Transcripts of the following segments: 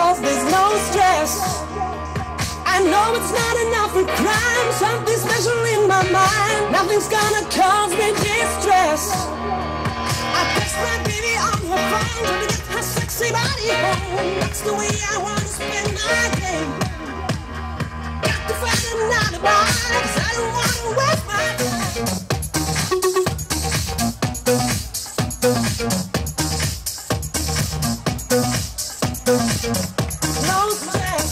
cause there's no stress. I know it's not enough for crime, something special in my mind. Nothing's gonna cause me distress. I text my baby on her phone, trying to get her sexy body home. That's the way I wanna spend my day. Got to find another bar, cause I don't wanna waste my time. No stress.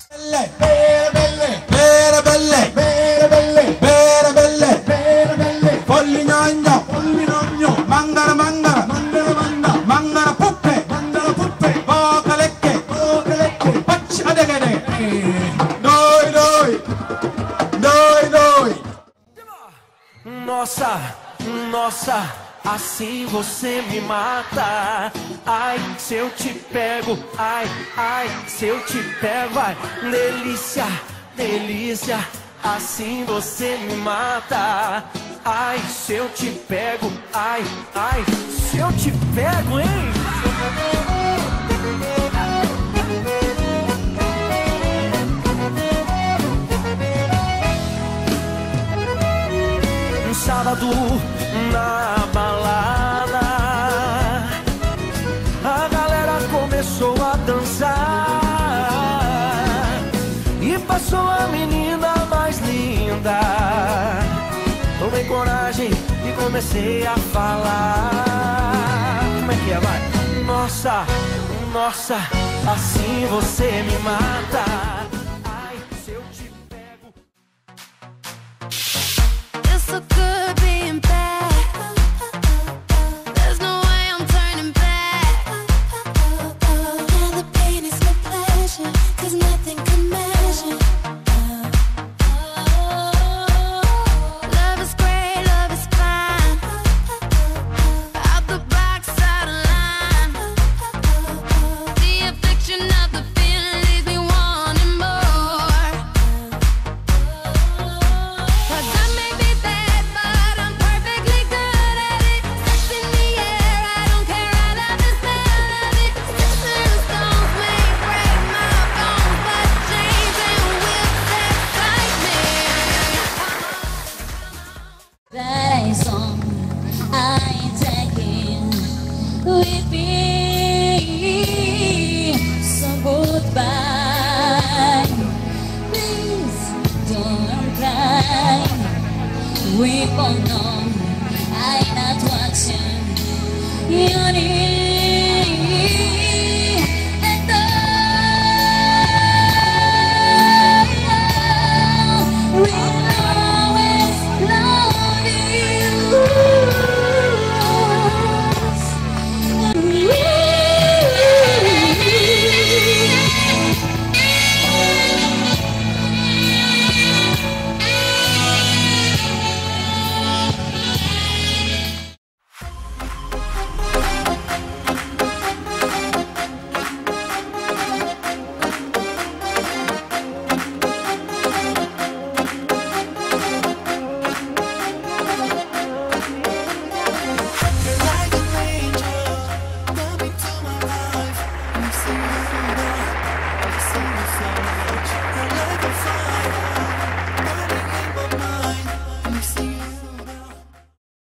Belle, belle, belle, belle, belle, belle, belle, belle, belle, belle, Polline, Polline, mangara, mangara, mangara, mangara, mangara, puppe, mangara, puppe, bocalecche, bocalecche, faccia deghe, noi, noi, noi, noi. Nossa, nossa, assim você me mata. Ai, se eu te pego, ai, ai, se eu te pego, ai, delícia, delícia, assim você me mata. Ai, se eu te pego, ai, ai, se eu te pego, hein? Um sábado na balada, a galera começou a dançar e passou a menina mais linda. Tomei coragem e comecei a falar. Como é que é, vai? Nossa, nossa, assim você me mata. Ai, se eu te pego. It's so good being back. There's no way I'm turning back. And the pain is my pleasure, 'cause nothing can measure. Love is great, love is fine. Out the box, out of line. The affliction of the feeling leaves me wanting more. 'Cause I may be bad, but I'm perfectly good at it. Sex in the air, I don't care, I love the smell of it. Sticks and stones may break my bones, but chains and whips excite me. That ain't song I ain't taking with me. So goodbye, please don't cry. We both know I'm not watching. You need